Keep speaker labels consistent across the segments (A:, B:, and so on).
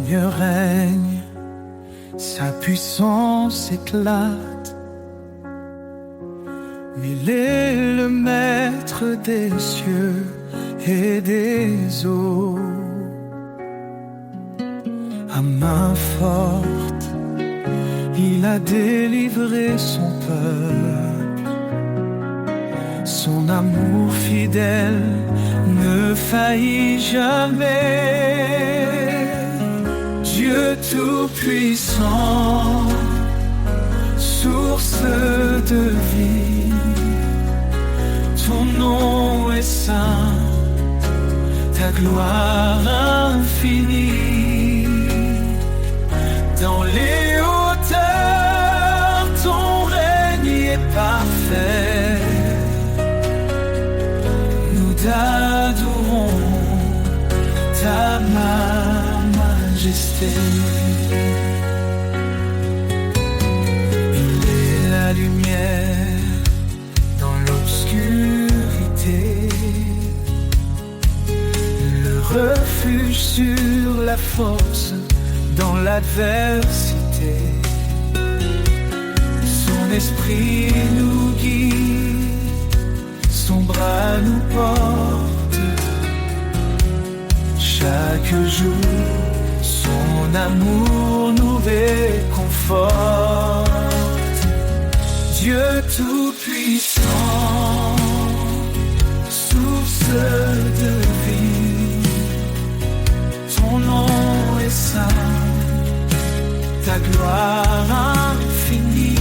A: Seigneur règne, sa puissance éclate. Il est le maître des cieux et des eaux. À main forte, il a délivré son peuple. Son amour fidèle ne faillit jamais. Dieu tout-puissant, source de vie, ton nom est saint, ta gloire infinie. Dans les hauteurs, ton règne est parfait. Nous t'adorons, ta majesté. Il est la lumière dans l'obscurité, le refuge sur la force dans l'adversité. Son esprit nous guide, son bras nous porte. Chaque jour, son amour nous réconforte. Dieu tout-puissant, source de vie, ton nom est saint, ta gloire infinie.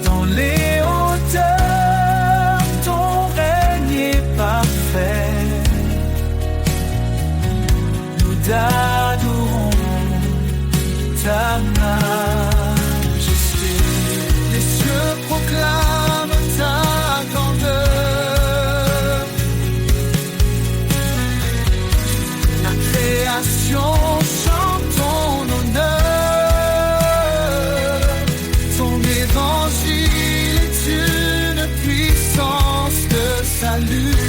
A: Dans les hauteurs, ton règne est parfait. Nous t'adorons, ta majesté. Les cieux proclament ta grandeur. La création chante ton honneur. Ton évangile est une puissance de salut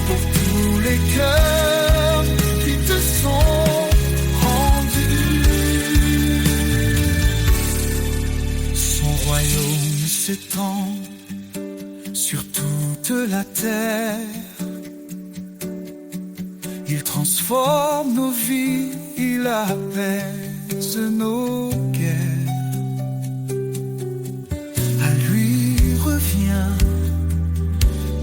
A: pour tous les cœurs qui te sont rendus. Son royaume s'étend sur toute la terre. Il transforme nos vies, il apaise nos guerres. À lui revient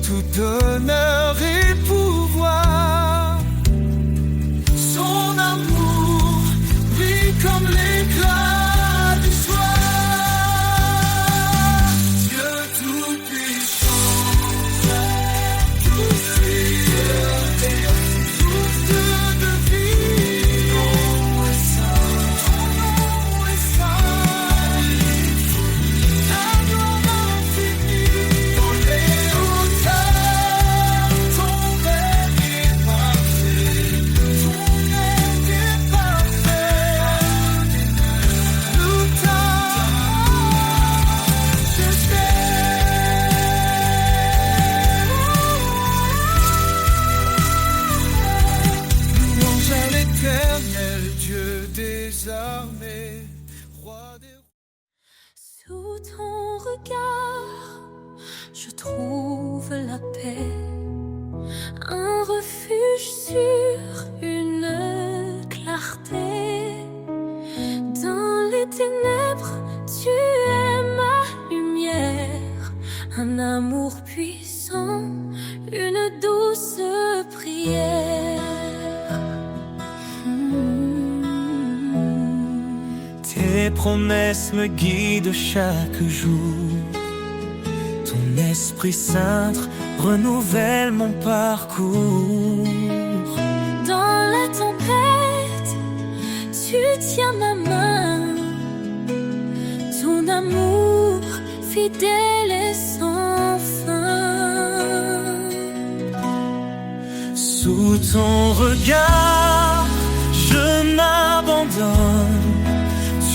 A: tout honneur et pouvoir. Son amour brille comme l'éclat du soir. Dieu tout-puissant,
B: sous ton regard, je trouve la paix, un refuge sur une clarté. Dans les ténèbres, tu es ma lumière, un amour puissant, une douce prière.
A: Tes promesses me guident chaque jour. Ton Esprit Saint renouvelle mon parcours.
B: Dans la tempête, tu tiens ma main. Ton amour fidèle et sans fin.
A: Sous ton regard, je m'abandonne.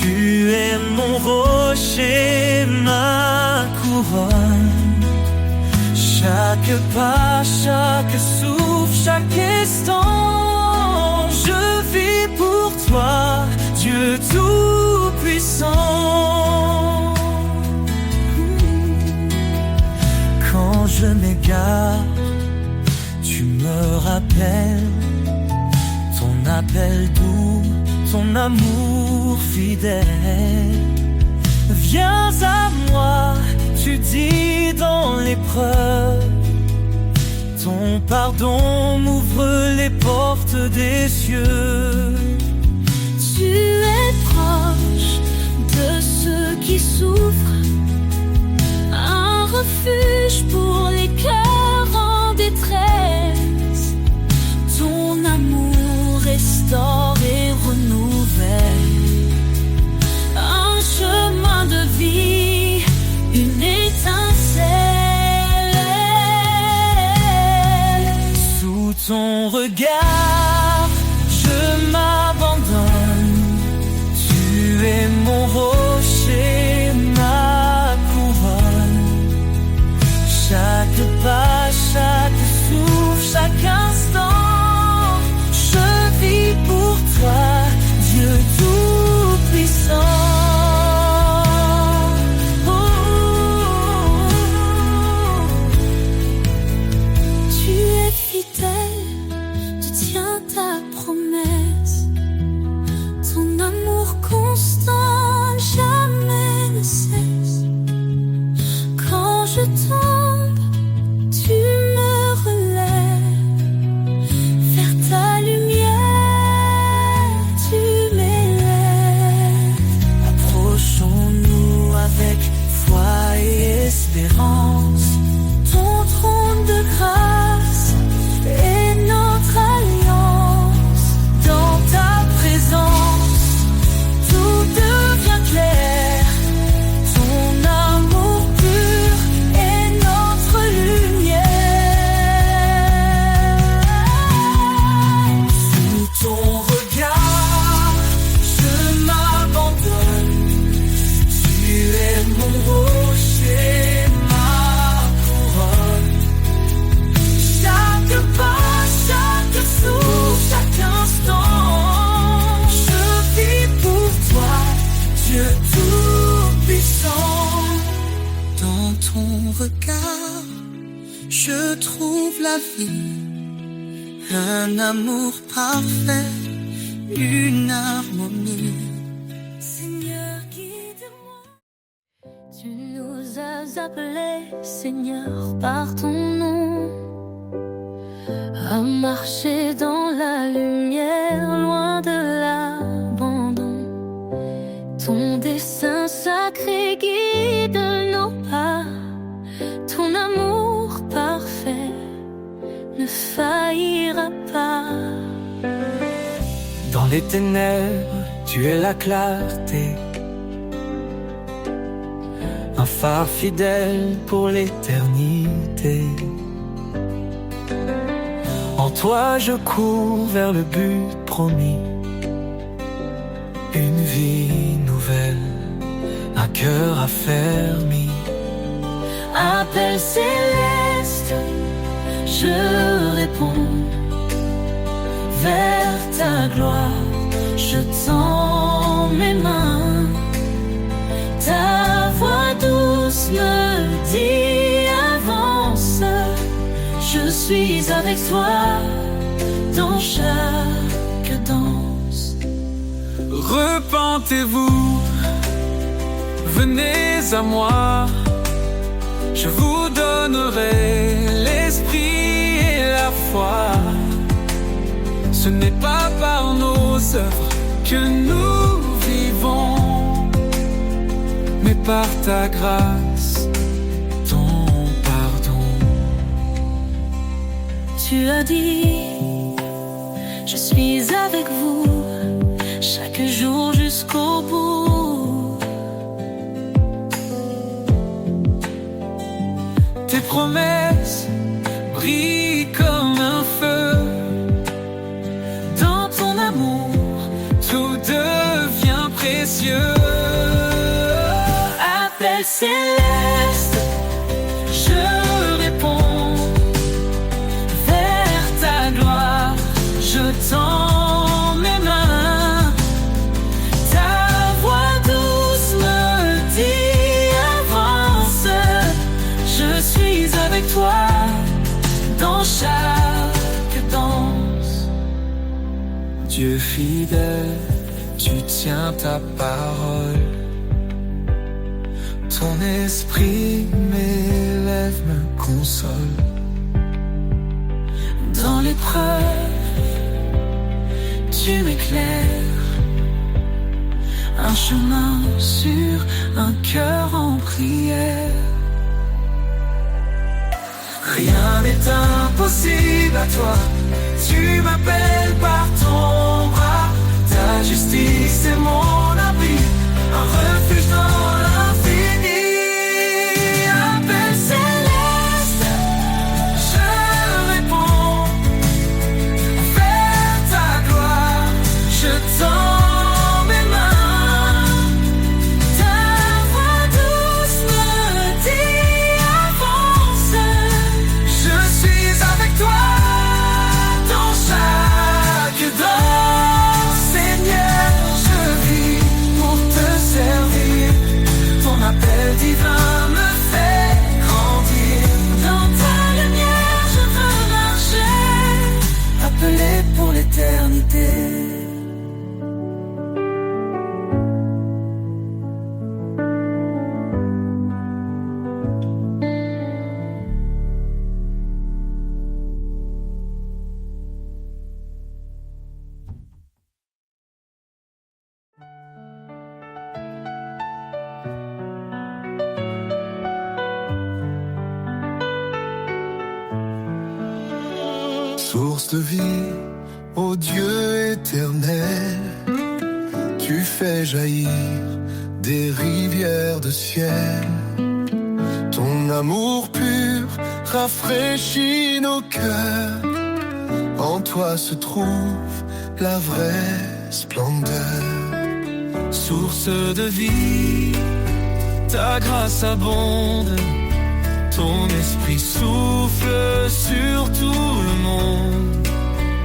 A: Tu es mon rocher, ma couronne. Chaque pas, chaque souffle chaque instant. Je vis pour toi, Dieu tout-puissant. Quand je m'égare, tu me rappelles ton appel doux, ton amour fidèle. Viens à moi, tu dis dans l'épreuve, ton pardon m'ouvre les portes des cieux.
B: Tu es proche de ceux qui souffrent, un refuge pour les cœurs en détresse. Ton amour restaure et renouvelle un chemin de vie, une étincelle.
A: Sous ton regard, je m'abandonne. Tu es mon rocher, ma couronne. Chaque pas, chaque souffle, chaque instant, je vis pour toi, Dieu tout-puissant.
B: Tu es fidèle, tu tiens ta promesse. Ton amour constant jamais ne cesse. Quand je tombe, tu me relèves. Vers ta lumière, tu m'élèves.
A: Approchons-nous avec foi et espérance.
B: Ton trône de grâce est notre alliance.
A: Dans ta présence, tout devient clair. Ton amour pur est notre lumière. Sous ton regard, je m'abandonne. Tu es mon rocher, ma couronne. Chaque pas, chaque souffle, chaque instant, je vis pour toi, Dieu tout-puissant. Dans ton regard, je trouve la vie, un amour parfait, une harmonie.
B: Seigneur, guide-moi. Tu nous as appelés, Seigneur, par ton nom, à marcher dans la lumière, loin de l'abandon. Ton dessein sacré guide nos pas. Ton amour parfait ne faillira pas.
A: Dans les ténèbres, tu es la clarté, un phare fidèle pour l'éternité. En toi je cours vers le but promis, une vie nouvelle, un cœur affermi.
B: Appel céleste, je réponds. Vers ta gloire, je tends mes mains. Ta voix douce me dit avance. Je suis avec toi dans chaque danse.
A: Repentez-vous, venez à moi. Je vous donnerai l'esprit et la foi. Ce n'est pas par nos œuvres que nous vivons, mais par ta grâce, ton pardon.
B: Tu as dit, je suis avec vous chaque jour jusqu'au bout.
A: Tes promesses brillent comme un feu.
B: Dans ton amour,
A: Tout devient précieux.
B: appel céleste, je réponds. Vers ta gloire,
A: Dieu fidèle, tu tiens ta parole. Ton esprit m'élève, me console.
B: Dans l'épreuve, tu m'éclaires. Un chemin sur un cœur en prière.
A: Rien n'est impossible à toi. Tu m'appelles par ton bras. Ta justice est mon abri, un refuge dans l'infini. Appel céleste, je réponds. Vers ta gloire, je tends mes mains.
B: Ta voix douce me dit avance.
A: Je suis avec toi dans chaque danse. Seigneur, je vis pour te servir. Ton appel divin me fait grandir.
B: Dans ta lumière, je veux marcher,
A: Appelé pour l'éternité. Source de vie, ô Dieu éternel, tu fais jaillir des rivières de ciel. Ton amour pur rafraîchit nos cœurs. En toi se trouve la vraie splendeur. Source de vie, ta grâce abonde. Ton esprit souffle sur tout le monde.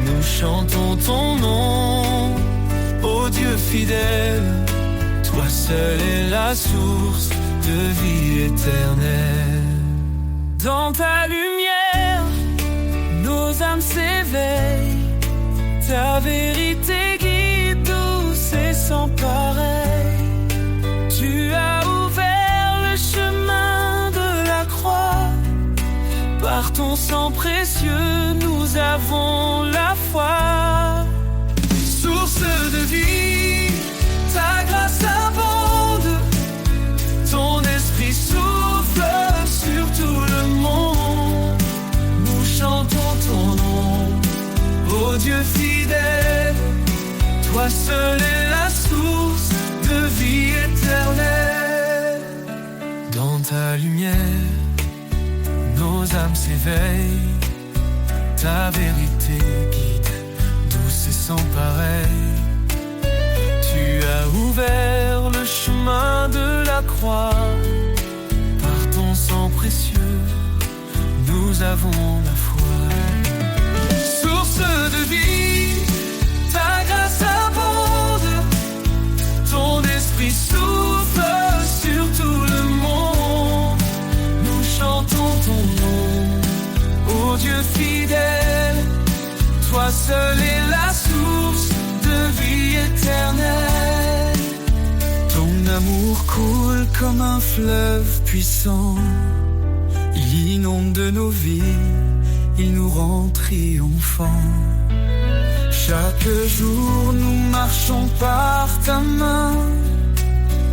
A: Nous chantons ton nom, ô Dieu fidèle. Toi seul est la source de vie éternelle. Dans ta lumière, nos âmes s'éveillent. Ta vérité guide douce et sans pareil. Tu as ouvert le chemin de la croix. Par ton sang précieux, nous avons la foi. Source de vie, ta grâce abonde. Ton esprit souffle sur tout le monde. Nous chantons ton nom, ô Dieu fidèle. Toi seul est la source de vie éternelle. Dans ta lumière, nos âmes s'éveillent. Ta vérité guide, douce et sans pareil. Tu as ouvert le chemin de la croix. Par ton sang précieux, nous avons la foi. Source de vie, ta grâce abonde. Ton esprit souffle sur tout le monde. Nous chantons ton nom, ô Dieu fidèle. Toi seul est la source de vie éternelle. Ton amour coule comme un fleuve puissant. Il inonde de nos vies, il nous rend triomphants. Chaque jour nous marchons par ta main.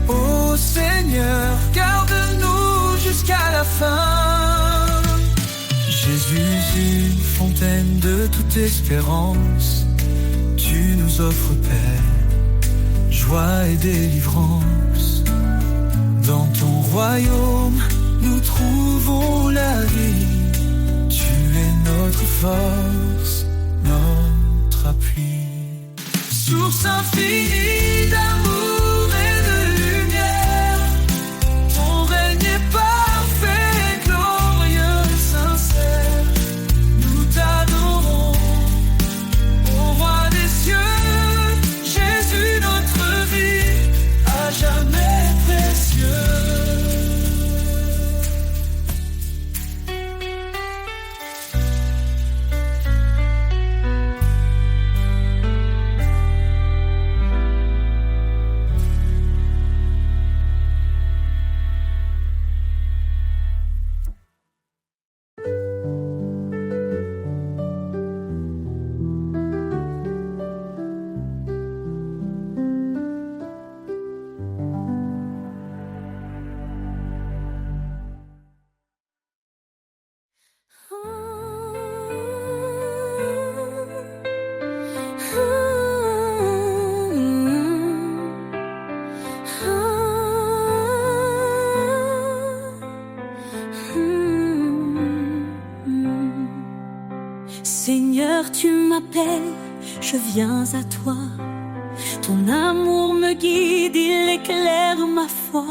A: Ô Seigneur, garde-nous jusqu'à la fin. Jésus, une fontaine de toute espérance. Tu nous offres paix, joie et délivrance. Dans ton royaume, nous trouvons la vie. Tu es notre force, notre appui. Source infinie d'amour et de lumière. Ton règne est parfait, glorieux, sincère. Nous t'adorons, ô roi des cieux. Jésus, notre vie, à jamais précieux.
B: m'appelle, je viens à toi. Ton amour me guide, il éclaire ma foi.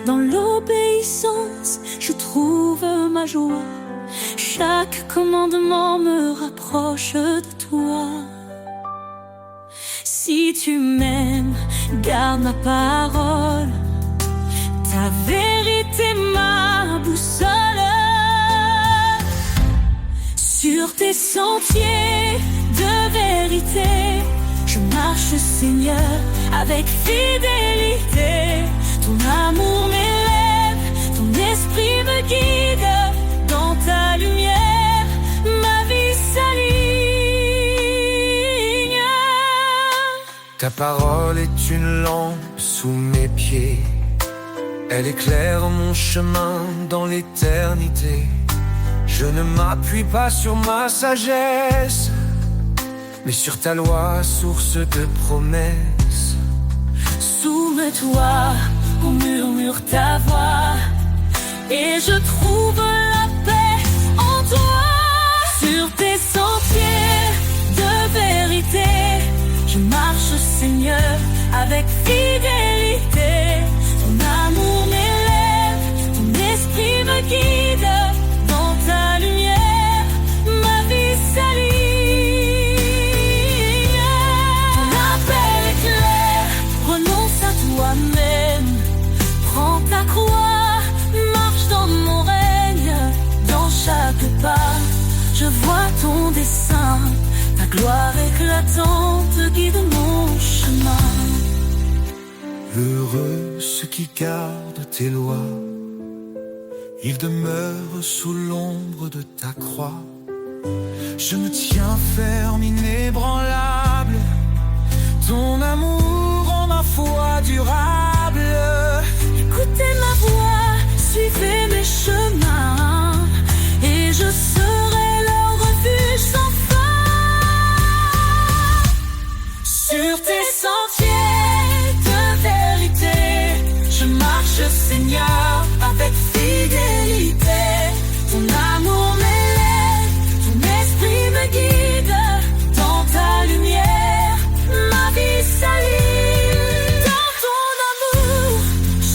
B: Dans l'obéissance, je trouve ma joie. Chaque commandement me rapproche de toi. Si tu m'aimes, garde ma parole. Ta vérité, ma boussole. Sur tes sentiers de vérité, je marche, Seigneur, avec fidélité. Ton amour m'élève, ton esprit me guide. Dans ta lumière, ma vie s'aligne.
A: Ta parole est une lampe sous mes pieds. Elle éclaire mon chemin dans l'éternité. Je ne m'appuie pas sur ma sagesse, mais sur ta loi, source de promesses.
B: Soumets-toi, on murmure ta voix, et je trouve la paix en toi. Sur tes sentiers de vérité, je marche, Seigneur, avec fidélité. Ton amour m'élève, ton esprit me guide. Dans ta lumière, ma vie s'aligne. Ton appel est clair, renonce à toi-même. Prends ta croix, marche dans mon règne. Dans chaque pas, je vois ton dessein. Ta gloire éclatante guide mon chemin.
A: Heureux ceux qui gardent tes lois, ils demeurent sous l'ombre de ta croix. Je me tiens ferme, inébranlable. Ton amour en ma foi durable.
B: Écoutez ma voix, suivez mes chemins, et je serai leur refuge sans fin. Sur tes sentiers de vérité, je marche, Seigneur, avec fidélité. Ton amour m'élève, ton esprit me guide. Dans ta lumière, ma vie s'aligne. Dans ton amour,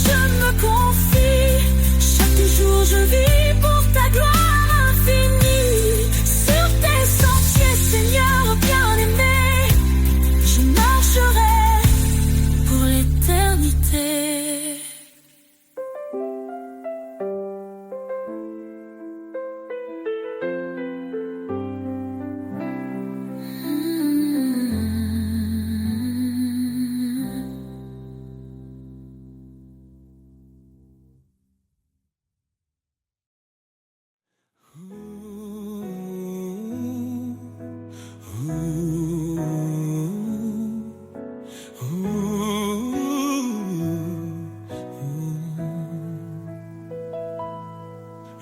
B: je me confie. Chaque jour je vis pour ta gloire infinie. Sur tes sentiers, Seigneur bien-aimé, je marcherai pour l'éternité.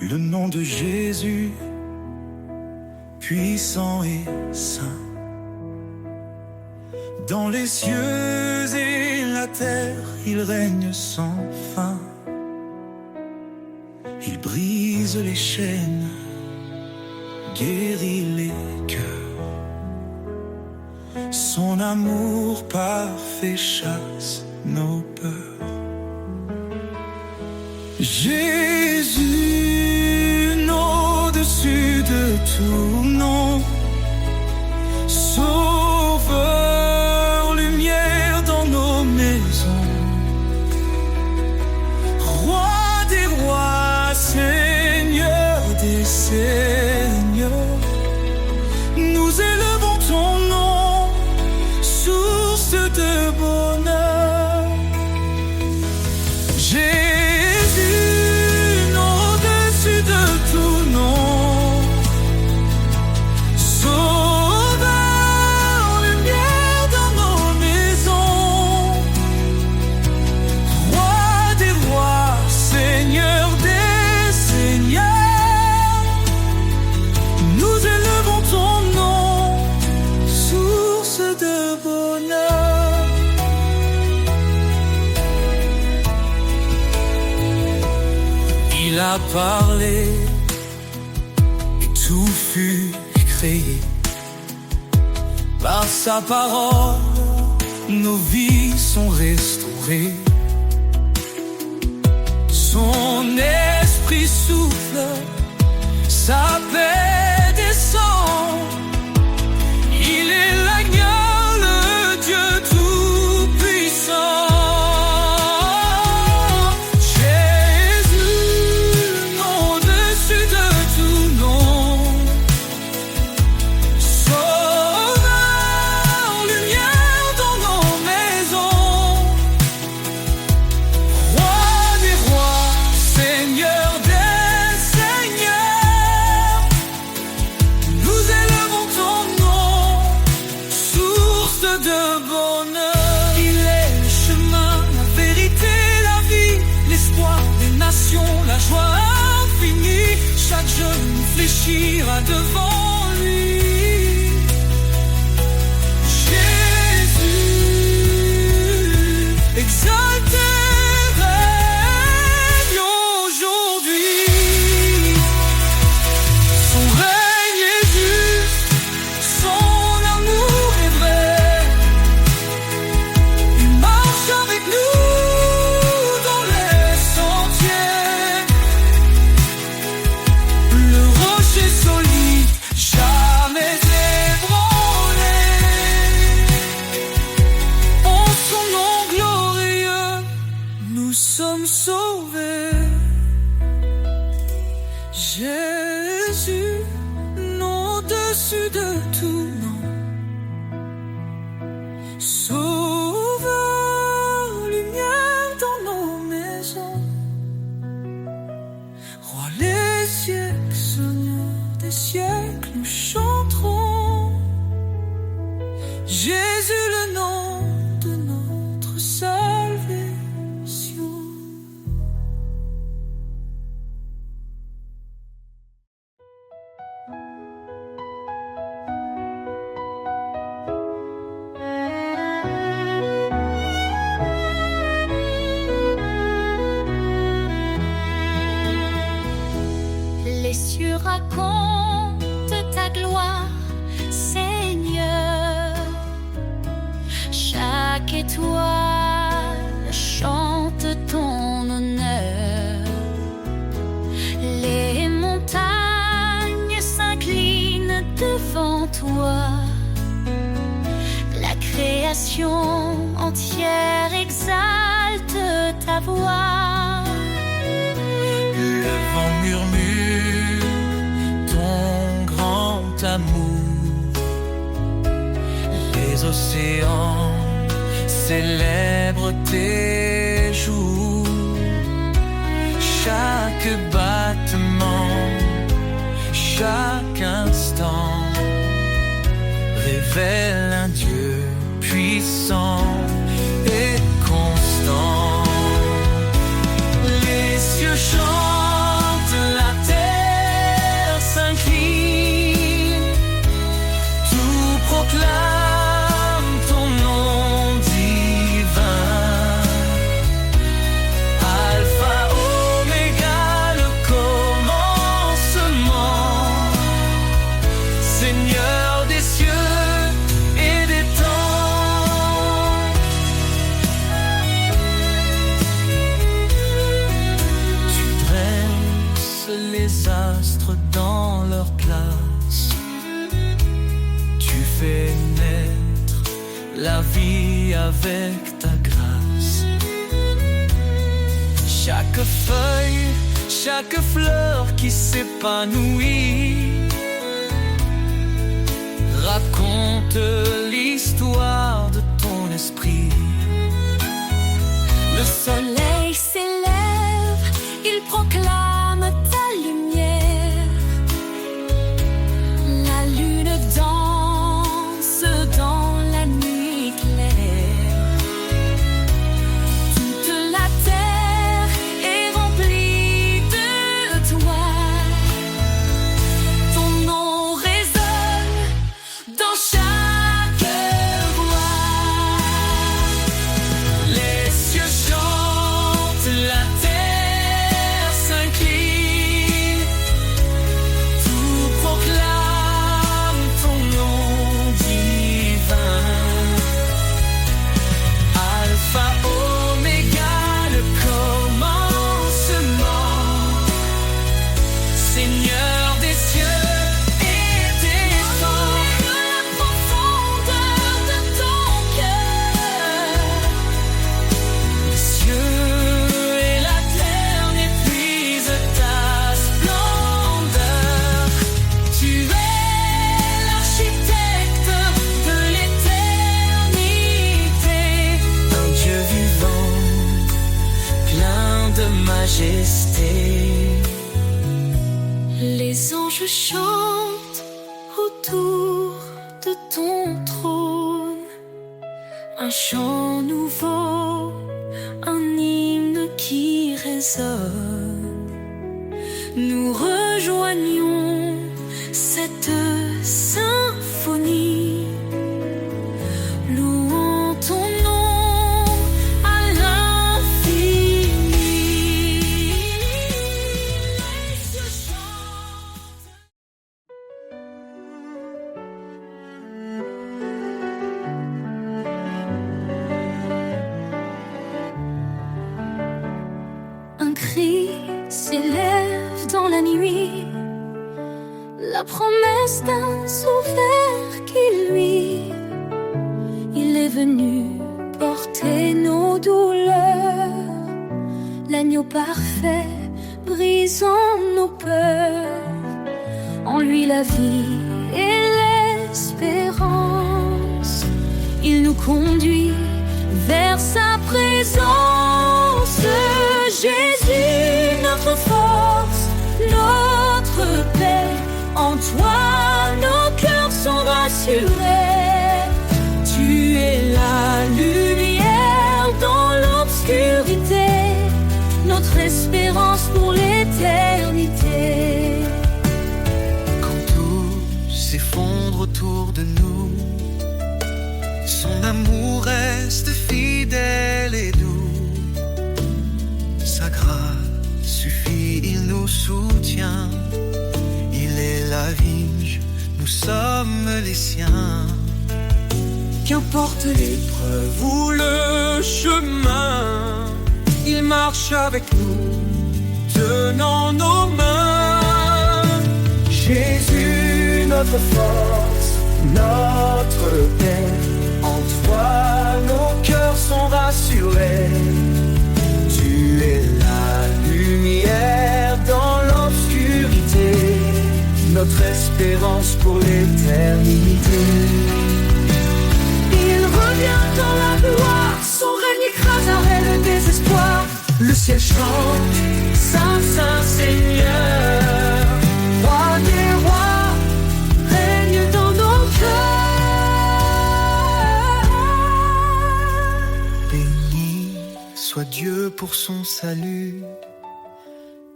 A: Le nom de Jésus, puissant et saint, dans les cieux et la terre, il règne sans fin. Il brise les chaînes, guérit les cœurs. Son amour parfait chasse nos peurs. Jésus, au-dessus de tout nom, Sauveur, lumière dans nos maisons, Roi des rois, Seigneur des seigneurs, nous élevons ton nom, source de bonheur. Jésus, au-dessus de tout nom, il a parlé et tout fut créé. Par sa parole, nos vies sont restaurées. Son esprit souffle, sa paix descend. Il est l'agneau, le Dieu tout-puissant. Jésus, nom au-dessus de tout nom. Sauveur, lumière dans nos maisons. Roi des rois, Seigneur des seigneurs. Nous élevons ton nom, source de bonheur. Il est le chemin, la vérité, la vie, l'espoir des nations, la joie infinie. Chaque genou fléchira devant lui. Jésus, exalté, règne aujourd'hui. Son règne est juste, son amour est vrai. Il marche avec nous dans les sentiers. Le rocher solide, jamais ébranlé. En son nom glorieux, nous sommes sauvés. Jésus, nom au-dessus de tout nom. Sauveur, lumière dans nos maisons. Roi les siècles, Seigneur des siècles, nous chanterons. Jésus, le nom de notre salvation.
B: Les cieux racontent ta gloire, Seigneur. Chaque étoile chante ton honneur. Les montagnes s'inclinent devant toi. La création entière exalte ta voix.
A: Le vent murmure ton grand amour. Les océans célèbrent tes jours. Chaque battement, chaque instant révèle un Dieu puissant et constant. Les cieux chantent, la terre s'incline, tout proclame ton nom divin. Alpha, Oméga, le commencement, Seigneur des cieux et des temps. Tu dresses les astres dans leur place. Tu fais naître la vie avec ta grâce. Chaque feuille, chaque fleur qui s'épanouit raconte l'histoire de ton esprit.
B: Le soleil s'élève, il proclame ta lumière. La lune danse dans la nuit claire. Toute la terre est remplie de toi. Ton nom résonne dans chaque voix. Les cieux chantent, la terre s'incline. de majesté. Les anges chantent autour de ton trône, un chant nouveau, un hymne qui résonne. Nous rejoignons cette symphonie, louant ton nom à l'infini. Un cri s'élève dans la nuit, la promesse d'un sauveur qui lui, il est venu porter nos douleurs, l'agneau parfait brisant nos peurs, en lui la vie et l'espérance, il nous conduit vers sa présence. Jésus, notre force, notre paix, en toi nos cœurs sont rassurés. Tu es la lumière dans l'obscurité, notre espérance pour l'éternité.
A: Quand tout s'effondre autour de nous, son amour reste fidèle et doux. Sa grâce suffit, il nous soutient. Il est la vigne, nous sommes les siens. Qu'importe l'épreuve ou le chemin, il marche avec nous, tenant nos mains. Jésus, notre force, notre paix, en toi nos cœurs sont rassurés. Tu es la lumière dans l'obscurité, notre espérance pour l'éternité. Il revient dans la gloire, son règne écraserait le désespoir. Le ciel chante, Saint, Saint Seigneur. Roi des rois, règne dans nos cœurs. Béni soit Dieu pour son salut,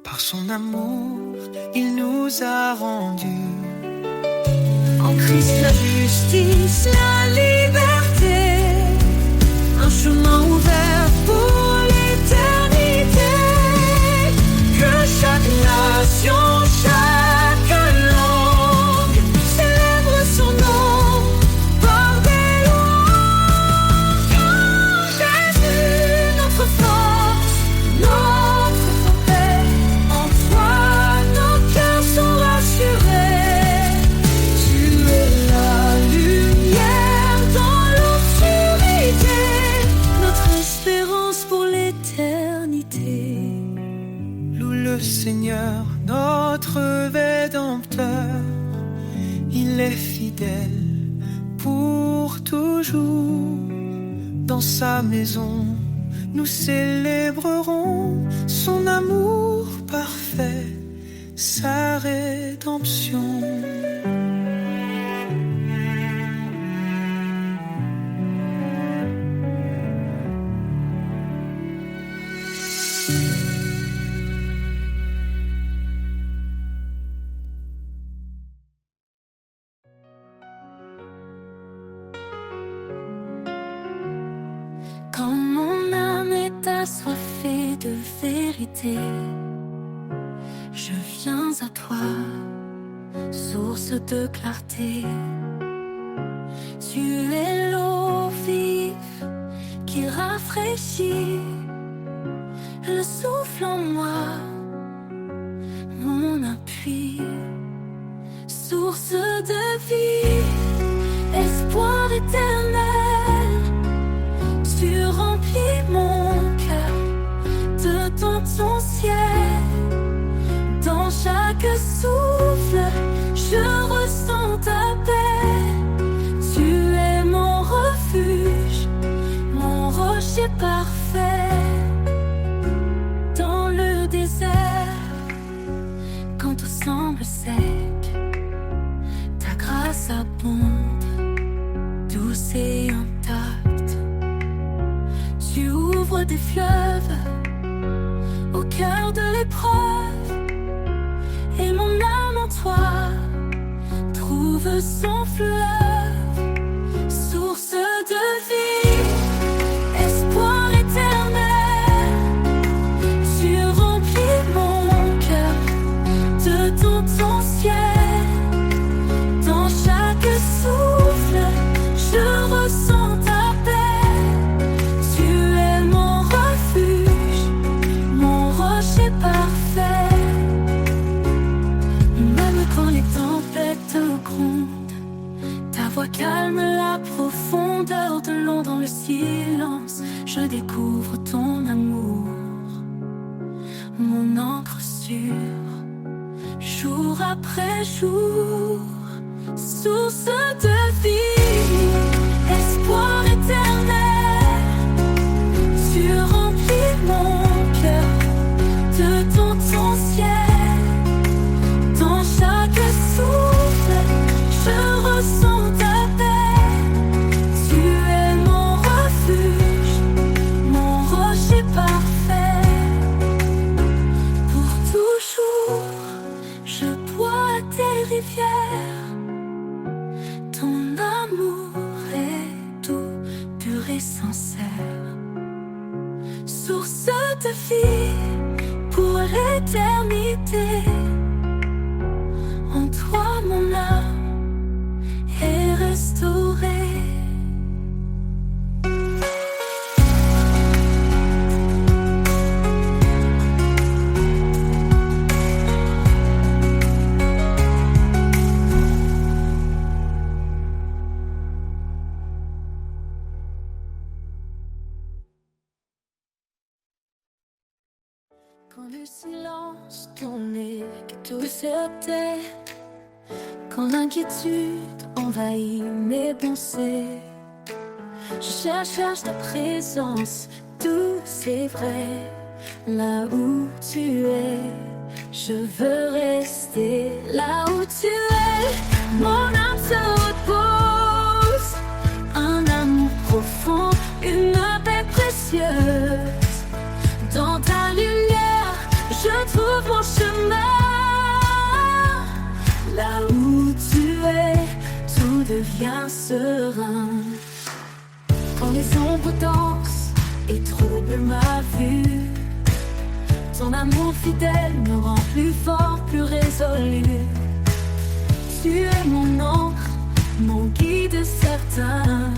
A: par son amour, il nous a rendus.
B: En Christ la justice, la liberté, un chemin ouvert pour l'éternité. Que chaque nation, chaque langue célèbre son nom par des louanges. Jésus, notre force, notre paix, en toi nos cœurs sont rassurés. Tu es la lumière dans l'obscurité, notre espérance pour l'éternité.
A: Loue le Seigneur, notre Rédempteur. Il est fidèle pour toujours. Dans sa maison, nous célébrerons son amour parfait, sa rédemption.
B: Quand mon âme est assoiffée de vérité, je viens à toi, source de clarté. Tu es l'eau vive qui rafraîchit, le souffle en moi, mon appui, source de vie, espoir éternel. Tu remplis mon cœur de ton ciel. Dans chaque souffle, je ressens ta paix. Tu es mon refuge, mon rocher parfait. Dans désert, quand tout semble sec, ta grâce abonde, douce et intacte. Tu ouvres des fleuves au cœur de l'épreuve, et mon âme en toi trouve son fleuve, source de vie, espoir éternel. Tu remplis mon cœur de ton ciel. Dans chaque souffle, je ressens ta paix. Tu es mon refuge, mon rocher parfait. Même quand les tempêtes grondent, ta voix calme la profondeur de l'eau. Dans le silence, je découvre ton amour, mon encre sûre, jour après jour, source de vie, espoir éternel. Tu remplis mon cœur de ton ciel. Dans chaque souffle, je ressens ta paix. Tu es mon refuge, mon rocher parfait. Pour toujours, je bois tes rivières. Ton amour est doux, pur et sincère, source de vie pour l'éternité. En toi mon âme est restaurée. Quand le silence tournait, que tout se tait, quand l'inquiétude envahit mes pensées, je cherche ta présence douce et vraie. Là où tu es, je veux rester. Là où tu es, mon âme se repose. Un amour profond, une paix précieuse. Dans ta lumière, je trouve mon chemin. Là où tu es, tout devient serein. Quand les ombres dansent et troublent ma vue, ton amour fidèle me rend plus fort, plus résolu. Tu es mon encre, mon guide certain.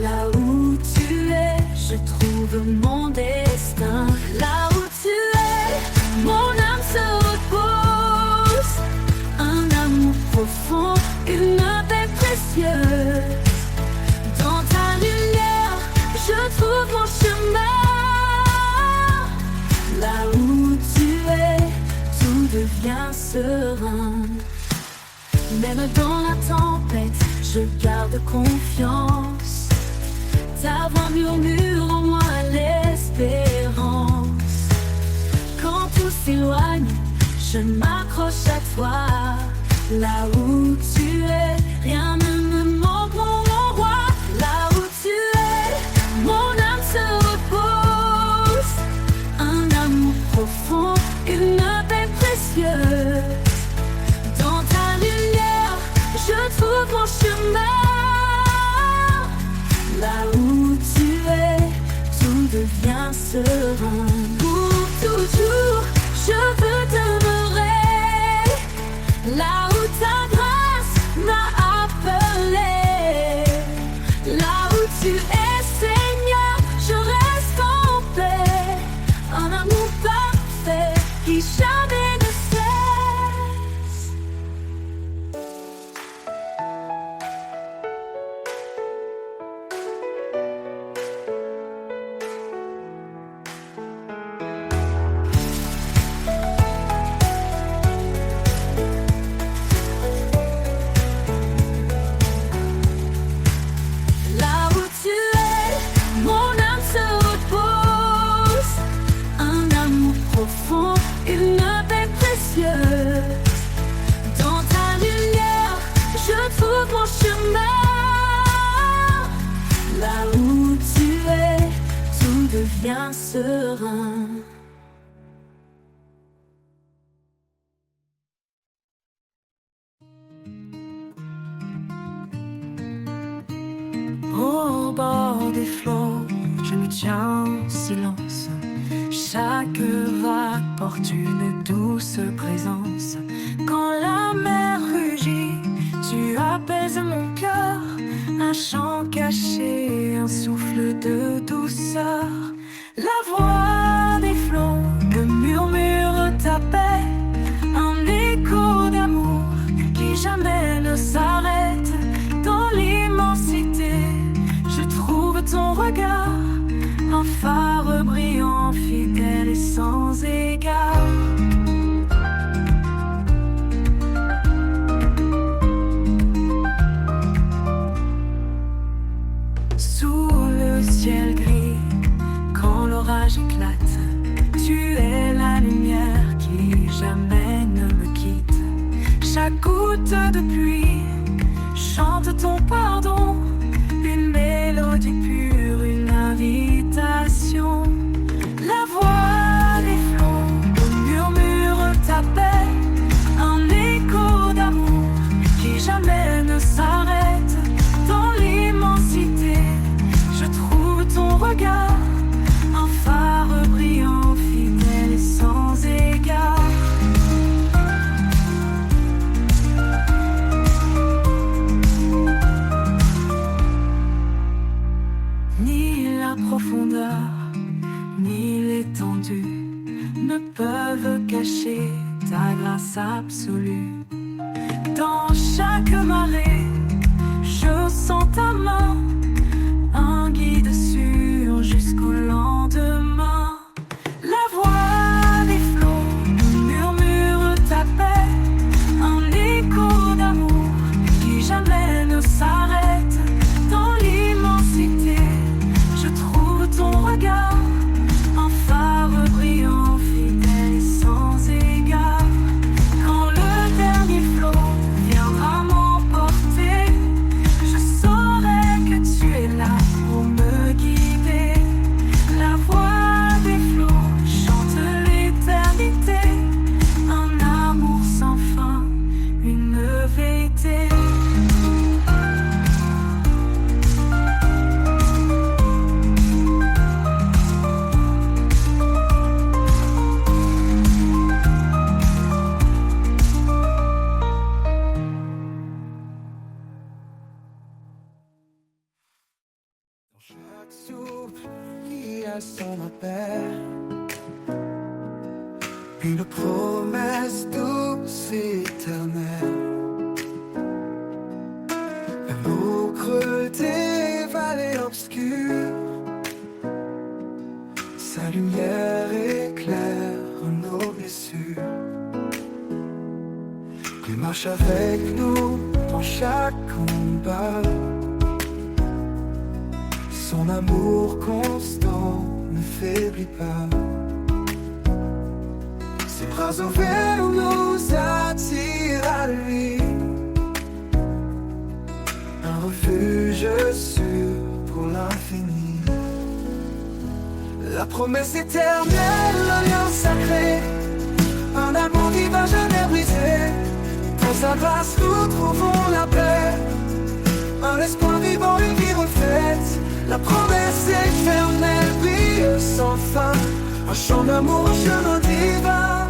B: Là où tu es, je trouve mon destin. Là où tu es, mon âme se repose. Un amour profond, une paix précieuse. Dans ta lumière, je trouve mon chemin. Là où tu es, tout devient serein. Même dans la tempête, je garde confiance. Ta voix murmure en moi l'espérance. Quand tout s'éloigne, je m'accroche à toi. Là où tu es, rien ne me manque, mon roi. Là où tu es, mon âme se repose. Un amour profond, une paix précieuse. Dans ta lumière, je trouve mon chemin. Là où tu es, tout devient serein. Pour toujours, je veux demeurer. Là où ta grâce m'a appelé. Là où tu es, Seigneur, je reste en paix. Un amour parfait qui jamais ne cesse. Profond, une paix précieuse. Dans ta lumière, je trouve mon chemin. Là où tu es, tout devient serein. Au bord des flots, je me tiens en silence. Chaque vague porte une douce présence. Quand la mer rugit, tu apaises mon cœur. Un chant caché, un souffle de douceur. La voix des flots me murmure ta paix. Un écho d'amour qui jamais ne s'arrête. Dans l'immensité, je trouve ton regard, un phare brillant, fidèle et sans égard. Sous le ciel gris, quand l'orage éclate, tu es la lumière qui jamais ne me quitte. Chaque goutte de pluie chante ton pardon, une mélodie pure, une invitation. La voix des flots me murmure ta paix, un écho d'amour qui jamais ne s'arrête. Dans l'immensité, je trouve ton regard, un phare brillant, fidèle et sans égard. Ni la profondeur, ni l'étendue ne peuvent cacher ta grâce absolue. Dans chaque marée, je sens ta main, un guide sûr jusqu'au lendemain. La voix des flots murmure ta paix, un écho d'amour qui jamais ne s'arrête. Dans l'immensité, je trouve ton regard, un phare brillant, fidèle et sans égard. Quand le dernier flot viendra m'emporter, je saurai que tu es là pour me guider. La voix des flots chante l'éternité, un amour sans fin, une vérité.
A: Dans chaque souffle, il y a son appel. Une promesse douce et éternelle. Même au creux des vallées obscures, sa lumière éclaire nos blessures. Il marche avec nous dans chaque combat. Son amour constant ne faiblit pas. Ses bras ouverts nous attirent à lui, un refuge sûr pour l'infini. La promesse éternelle, l'alliance sacrée, un amour qui va jamais briser. Dans sa grâce nous trouvons la paix, un espoir vivant, une vie refaite. La promesse éternelle brille sans fin, un chant d'amour, un chemin divin.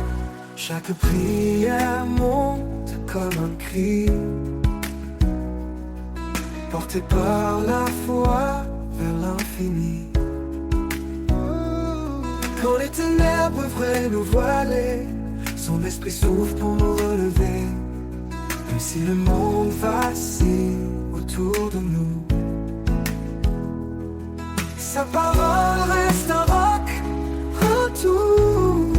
A: Chaque prière monte comme un cri, porté par la foi vers l'infini. Quand les ténèbres voudraient nous voiler, son esprit souffle pour nous relever. Même si le monde vacille autour de nous, sa parole reste un roc, un tout.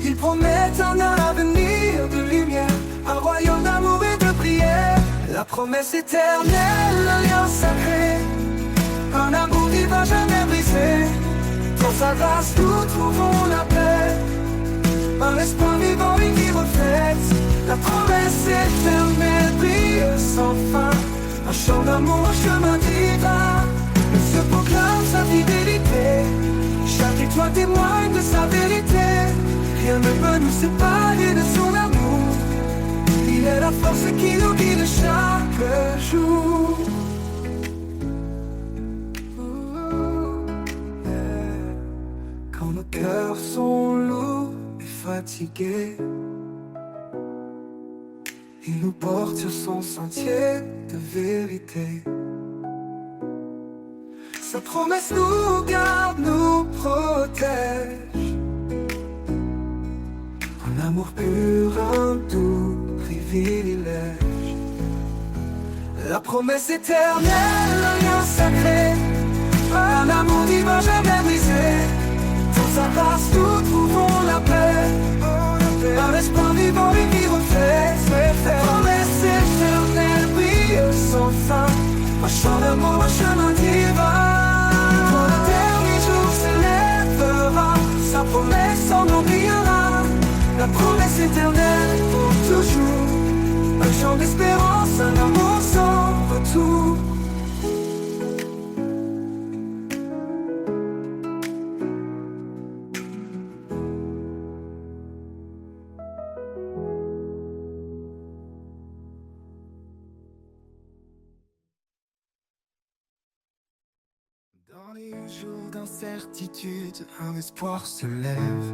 A: Il promet un avenir de lumière, un royaume d'amour et de prière. La promesse éternelle, l'alliance sacrée, un amour qui va jamais briser. Dans sa grâce nous trouvons la paix, l'espoir vivant, une vie reflète la promesse éternelle brille sans fin. Un chant d'amour, un chemin divin, il se proclame sa fidélité. Chaque étoile témoigne de sa vérité. Rien ne peut nous séparer de son amour. Il est la force qui nous guide chaque jour. Quand nos cœurs sont lourds et fatigués, il nous porte sur son sentier de vérité. Sa promesse nous garde, nous protège. Un amour pur, un doux privilège. La promesse éternelle, un lien sacré, un amour divin jamais brisé. Dans sa grâce nous trouvons la paix. Un espoir vivant, une vie reflète. Promesse éternelle brille sans fin. Un chant d'amour, un chemin divin. Quand le dernier jour s'élèvera, sa promesse en brillera. La promesse éternelle pour toujours. Un chant d'espérance, un amour sans retour. Dans les jours d'incertitude, un espoir se lève.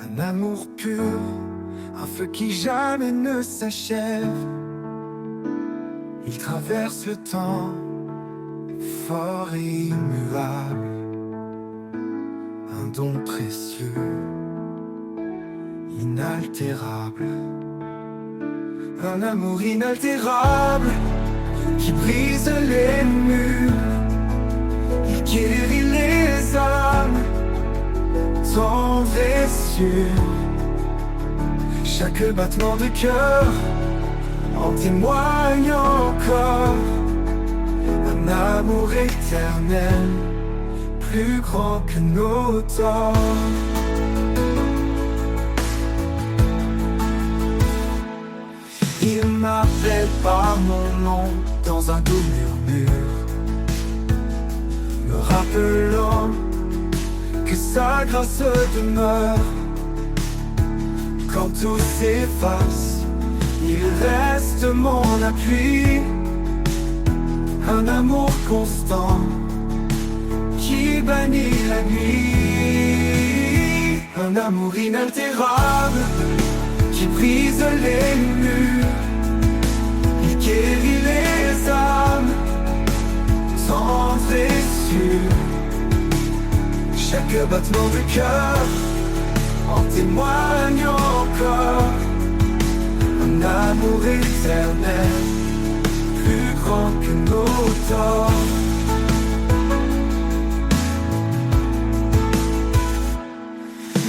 A: Un amour pur, un feu qui jamais ne s'achève. Il traverse le temps, fort et immuable. Un don précieux, inaltérable. Un amour inaltérable qui brise les murs. Il guérit les âmes, tendre et sûr. Chaque battement de cœur en témoigne encore. Un amour éternel, plus grand que nos torts. Il m'appelle par mon nom dans un doux murmure, me rappelant que sa grâce demeure. Quand tout s'efface, il reste mon appui. Un amour constant qui bannit la nuit. Un amour inaltérable qui brise les murs. Il guérit les âmes, tendre et sûr. Chaque battement de cœur en témoigne encore. Un amour éternel, plus grand que nos torts.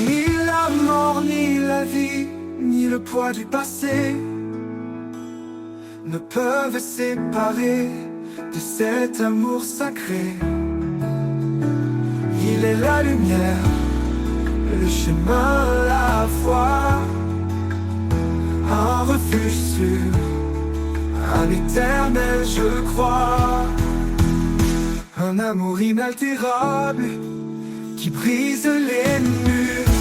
A: Ni la mort, ni la vie, ni le poids du passé ne peuvent séparer de cet amour sacré. Il est la lumière, le chemin, la foi, un refuge sûr, un éternel je crois. Un amour inaltérable qui brise les murs.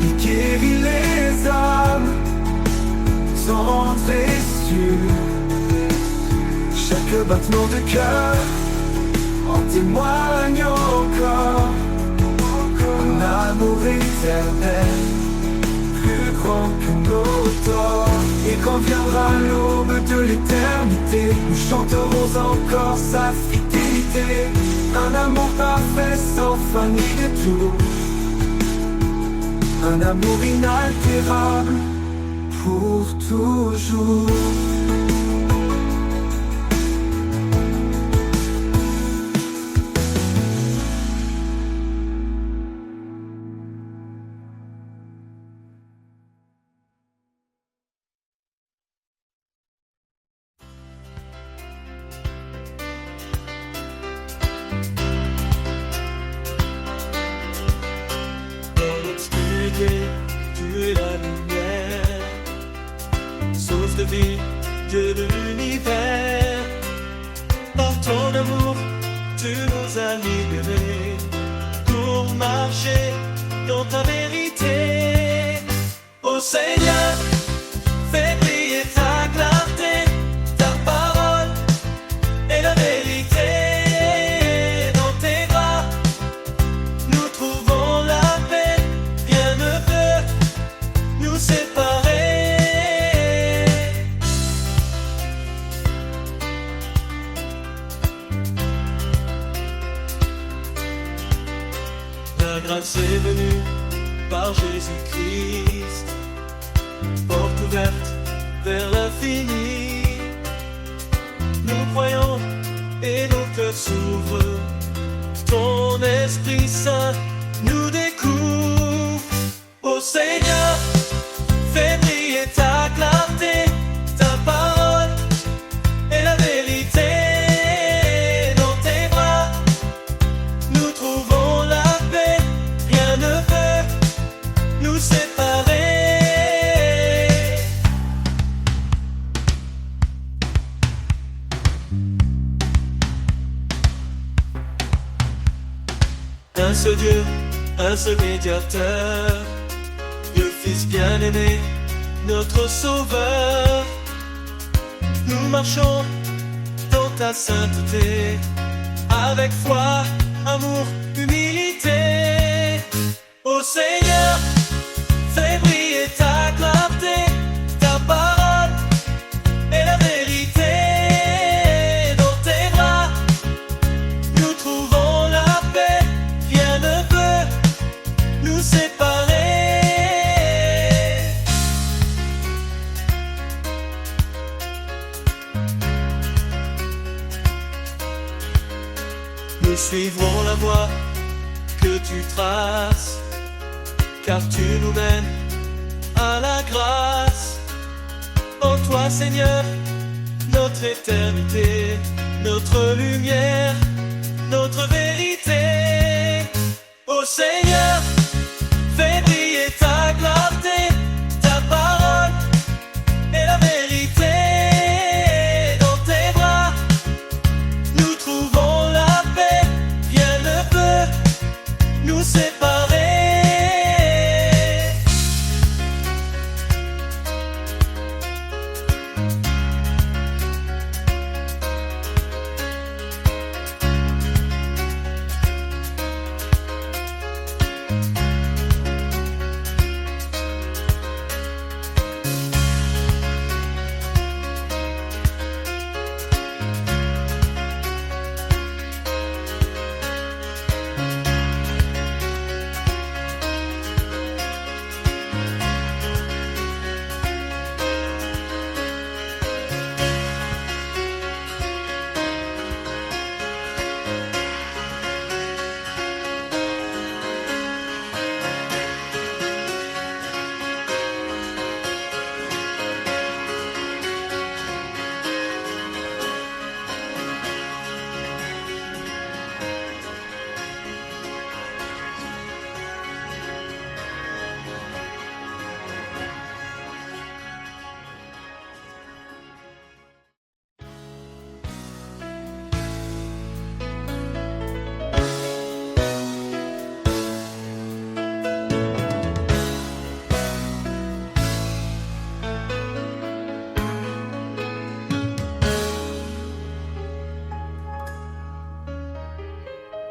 A: Il guérit les âmes, tendre et sûr. Chaque battement de cœur en témoigne encore. Un amour éternel, plus grand que nos torts. Et quand viendra l'aube de l'éternité, nous chanterons encore sa fidélité. Un amour parfait sans fin ni détour. Un amour inaltérable pour toujours.
C: marcher dans ta vérité. Ô Seigneur, fais briller ta clarté, ta parole est la vérité. Dans tes bras, nous trouvons la paix, rien ne peut nous séparer. La grâce est venue par Jésus-Christ, porte ouverte vers l'infini. Nous croyons et nos cœurs s'ouvrent, ton Esprit Saint nous découvre. Ô Seigneur, fais briller ta clarté, ta parole est la vérité. Dans tes bras, nous trouvons la paix, rien ne peut nous séparer. Un seul Dieu, un seul médiateur, le Fils bien-aimé, notre Sauveur. Nous marchons dans ta sainteté, avec foi, amour, humilité. Ô Seigneur, fais briller ta clarté, ta parole est la vérité. Dans tes bras, nous trouvons la paix, rien ne peut nous séparer. Nous suivrons la voie que tu traces, car tu nous mènes à la grâce. En toi, Seigneur, notre éternité, notre lumière, notre vérité. Ô Seigneur, fais briller ta clarté, ta parole est la vérité. Dans tes bras, nous trouvons la paix, rien ne peut nous séparer.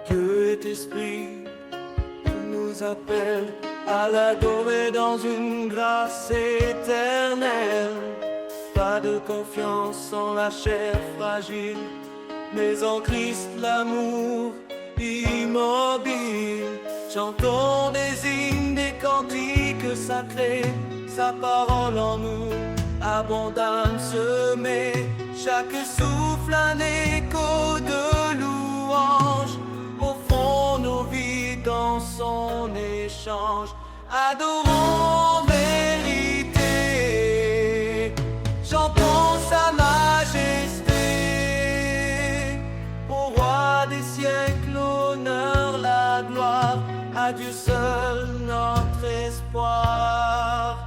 C: Dieu est esprit, il nous appelle à l'adorer dans une grâce éternelle. Pas de confiance en la chair fragile, mais en Christ l'amour immobile. Chantons des hymnes, des cantiques sacrés, sa parole en nous abondante semée. Chaque souffle un écho de louange, offrons nos vies dans son échange. Adorons vérité, chantons sa majesté. Au roi des siècles, l'honneur, la gloire, à Dieu seul notre espoir.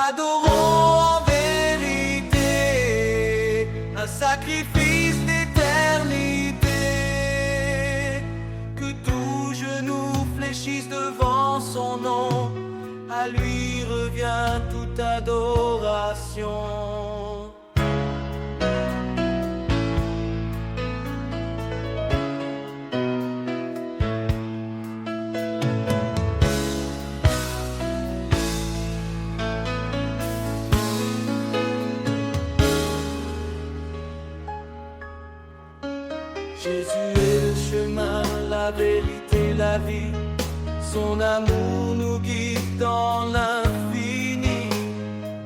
C: Adorons en vérité, un sacrifice d'éternité, que tout genou fléchisse fléchissent devant son nom. À lui revient toute adoration. Jésus est le chemin, la vérité, la vie. Son amour nous guide dans l'infini.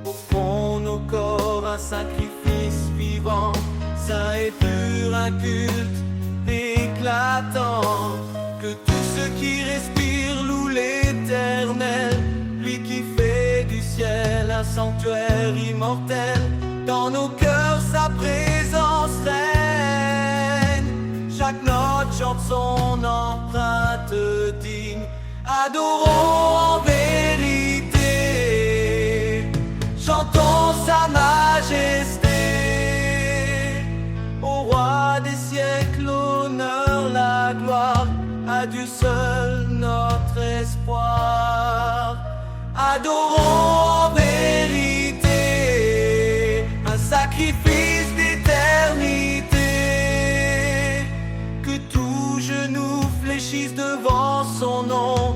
C: Au fond, nos corps, un sacrifice vivant, saint et pur, un culte éclatant. Que tous ceux qui respirent louent l'Éternel, lui qui fait du ciel un sanctuaire immortel. Dans nos cœurs, sa présence règne. Chaque note chante son empreinte digne. Adorons en vérité, chantons sa majesté. Au roi des siècles, l'honneur, la gloire, à Dieu seul notre espoir. Adorons en vérité, un sacrifice d'éternité. Que tout genou fléchisse devant son nom.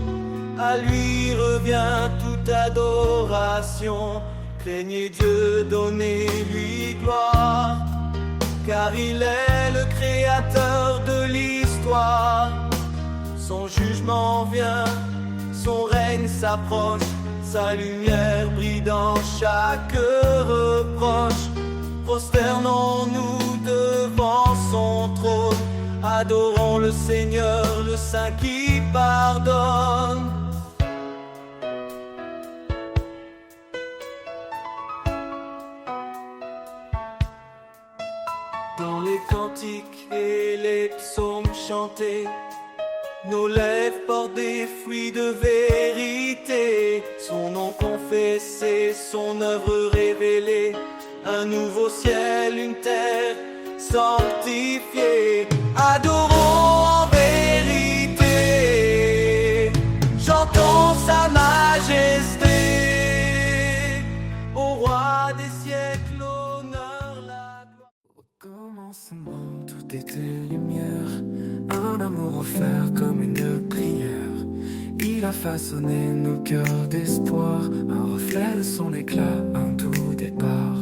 C: À lui revient toute adoration. Craignez Dieu, donnez-lui gloire, car il est le créateur de l'histoire. Son jugement vient, son règne s'approche, sa lumière brille dans chaque reproche. Prosternons-nous devant son trône, adorons le Seigneur, le Saint qui pardonne. Dans les cantiques et les psaumes chantés, nos lèvres portent des fruits de vérité. Son nom confessé, son œuvre révélée, un nouveau ciel, une terre sanctifiée. Adorons en vérité, chantons sa majesté. Au roi des siècles, l'honneur, la gloire.
A: Au commencement, tout était lumière, un amour offert comme une prière. Il a façonné nos cœurs d'espoir, un reflet de son éclat, un doux départ.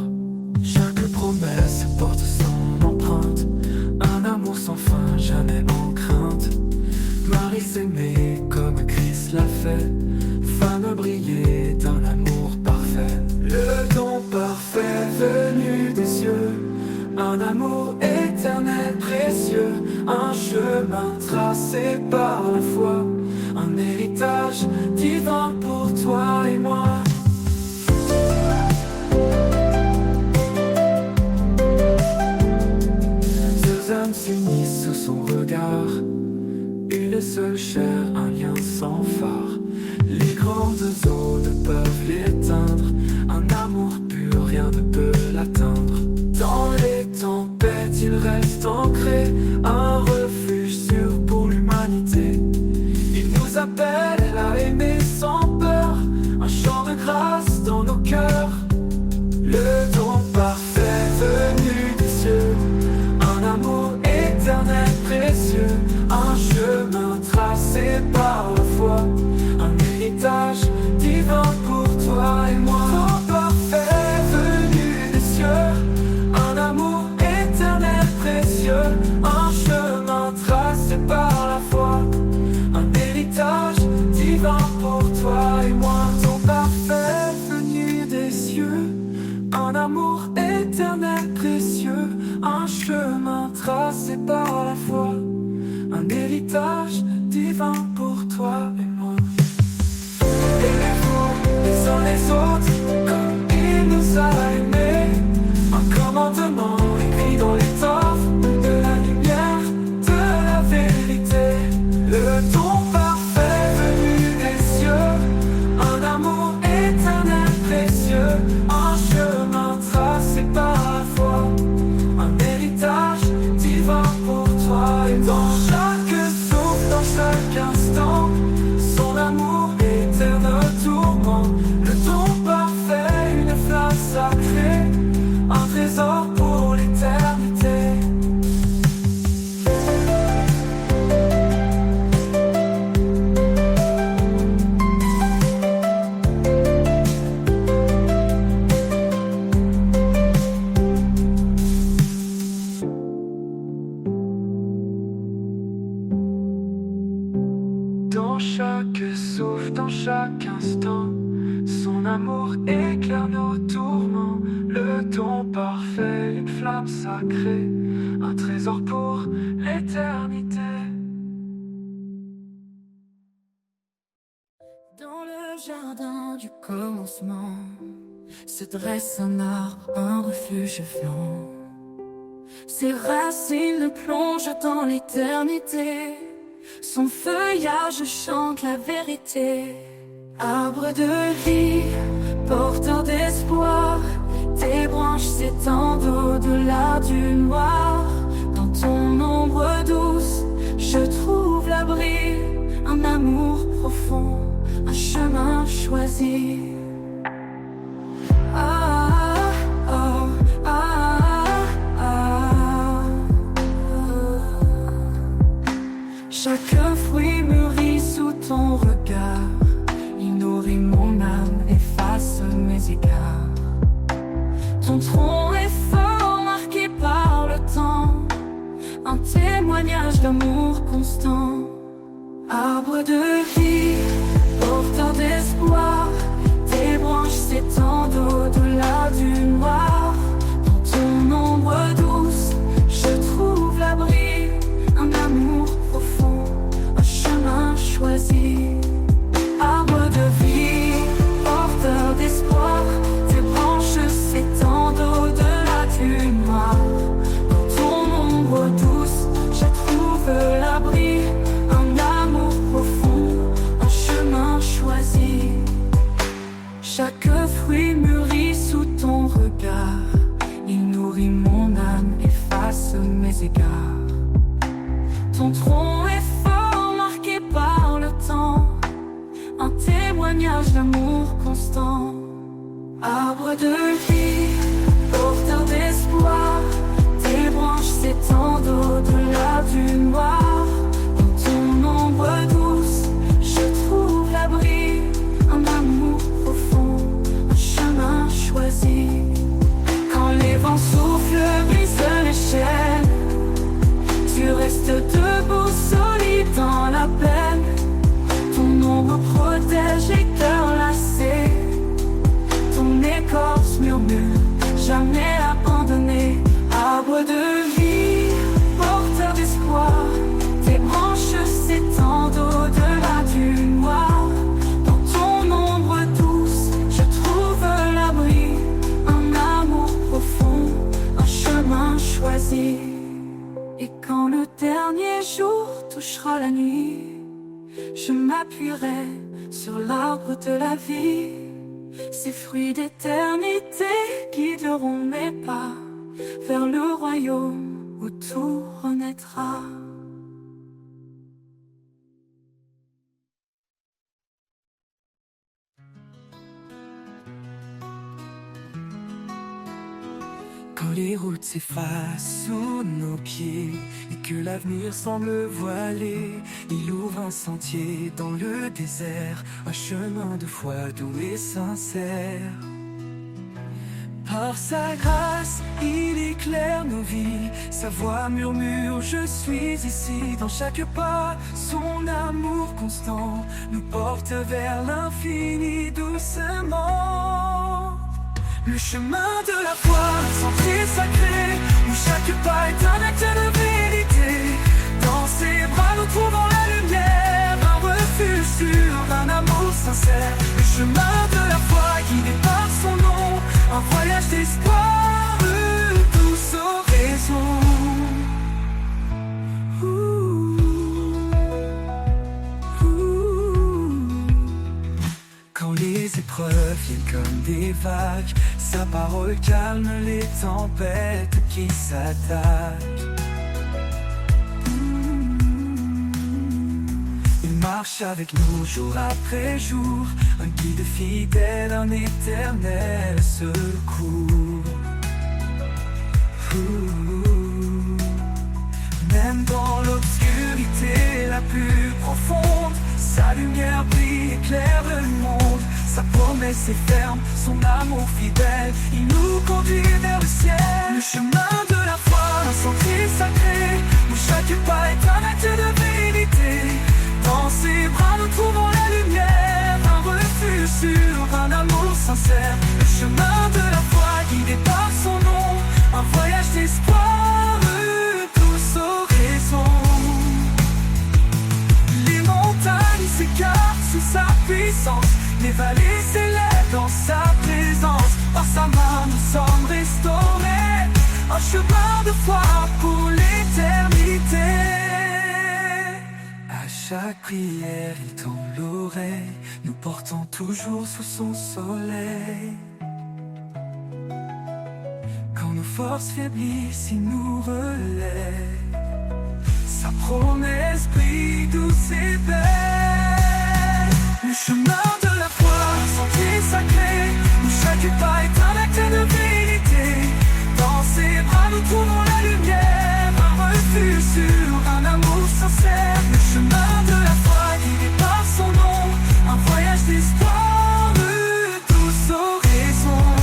A: Chaque promesse porte son empreinte, un amour sans fin, jamais en crainte. Marie s'aimait comme Christ l'a fait, femme brillait d'un amour parfait. Le don parfait venu des cieux, un amour éternel précieux, un chemin tracé par la foi, un héritage divin pour toi et moi. Deux âmes s'unissent sous son regard, une seule chair, un lien sans phare. Les grandes eaux ne peuvent l'éteindre, un amour pur, rien ne peut l'atteindre. Dans les tempêtes, il reste ancré, un refuge sûr pour l'humanité. Il nous appelle à aimer sans peur, un chant de grâce dans nos cœurs. Le don parfait venu des cieux, un amour éternel précieux, un chemin tracé par la foi, un héritage divin pour toi et moi. Don parfait venu des cieux, un amour éternel précieux, un chemin tracé par la foi, un héritage divin pour toi et moi. Ton parfait venu des cieux, un amour éternel précieux, un chemin tracé par la foi, un héritage divin pour toi et moi. Aimez-vous les uns les autres comme il nous a aimés, un commandement écrit dans l'étoffe de la lumière, de la vérité. Le don parfait venu des cieux, un amour éternel précieux, un chemin tracé par la foi, un héritage divin pour toi et dans chaque souffle, dans chaque instant, chaque souffle, dans chaque instant. Son amour éclaire nos tourments, le don parfait, une flamme sacrée, un trésor pour l'éternité.
B: Dans le jardin du commencement se dresse un arbre, un refuge fiant. Ses racines le plongent dans l'éternité, son feuillage chante la vérité. Arbre de vie, porteur d'espoir, tes branches s'étendent au-delà du noir. Dans ton ombre douce, je trouve l'abri, un amour profond, un chemin choisi. Ah, ah, ah, ah, ah. Chaque fruit mûrit sous ton regard, il nourrit mon âme, efface mes écarts. Ton tronc est fort, marqué par le temps, un témoignage d'amour constant. Arbre de vie, porteur d'espoir, tes branches s'étendent au-delà du noir. Dans ton ombre douce, je trouve l'abri, un amour profond, un chemin choisi. Arbre de vie, porteur d'espoir, tes branches s'étendent au-delà du noir. Dans ton ombre douce, je trouve l'abri, un amour profond, un chemin choisi. Chaque fruit mûrit sous ton regard, il nourrit mon âme, efface mes égards. Ton tronc est fort, marqué par le temps, un témoignage d'amour constant. Arbre de vie, porteur d'espoir, tes branches s'étendent au-delà du noir. Dans ton ombre douce, je trouve l'abri, un amour profond, un chemin choisi. Quand les vents soufflent, brisent les chaînes, tu restes debout, solide dans la peine. Ton ombre protège les cœurs lassés, ton écorce murmure, jamais abandonné. Arbre de vie, porteur d'espoir, tes branches s'étendent au-delà du noir. Dans ton ombre douce, je trouve l'abri, un amour profond, un chemin choisi. Et quand le dernier jour touchera la nuit, je m'appuierai sur l'arbre de la vie. Ces fruits d'éternité guideront mes pas vers le royaume où tout renaîtra.
A: Quand les routes s'effacent sous nos pieds et que l'avenir semble voilé, il ouvre un sentier dans le désert, un chemin de foi doux et sincère. Par sa grâce, il éclaire nos vies, sa voix murmure, je suis ici. Dans chaque pas, son amour constant nous porte vers l'infini doucement. Le chemin de la foi, un sentier sacré, où chaque pas est un acte de vérité. Dans ses bras nous trouvons la lumière, un refuge sûr, un amour sincère. Le chemin de la foi guidé par son nom, un voyage d'espoir, douce oraison. Quand les épreuves viennent comme des vagues, sa parole calme les tempêtes qui s'attaquent. Il marche avec nous jour après jour, un guide fidèle, un éternel secours. Même dans l'obscurité la plus profonde, sa lumière brille, éclaire le monde. Sa promesse est ferme, son amour fidèle, il nous conduit vers le ciel. Le chemin de la foi, un sentier sacré, où chaque pas est un acte de vérité. Dans
C: ses bras nous trouvons la lumière, un refuge sûr, un amour sincère. Le chemin de la foi guidé par son nom, un voyage d'espoir, tous horizons. Les montagnes s'écartent sous sa puissance, les vallées s'élèvent dans sa présence. Par sa main nous sommes restaurés, un chemin de foi pour l'éternité. À chaque prière il tend l'oreille, nous portons toujours sous son soleil. Quand nos forces faiblissent, il nous relève. Sa promesse brille douce et belle. Le chemin de la foi, sentier sacré, où chaque pas est un acte de vérité. Dans ses bras nous trouvons la lumière, un refuge sûr, un amour sincère. Le chemin de la foi guidé par son nom, un voyage d'espoir, tous horizons.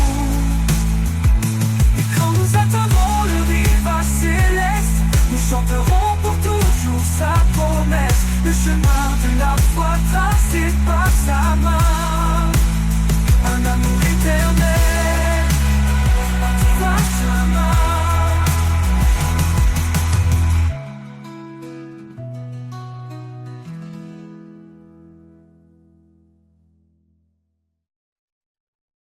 C: Et quand nous atteindrons le rivage céleste, nous chanterons pour toujours sa promesse. Le chemin de la foi tracé par sa main.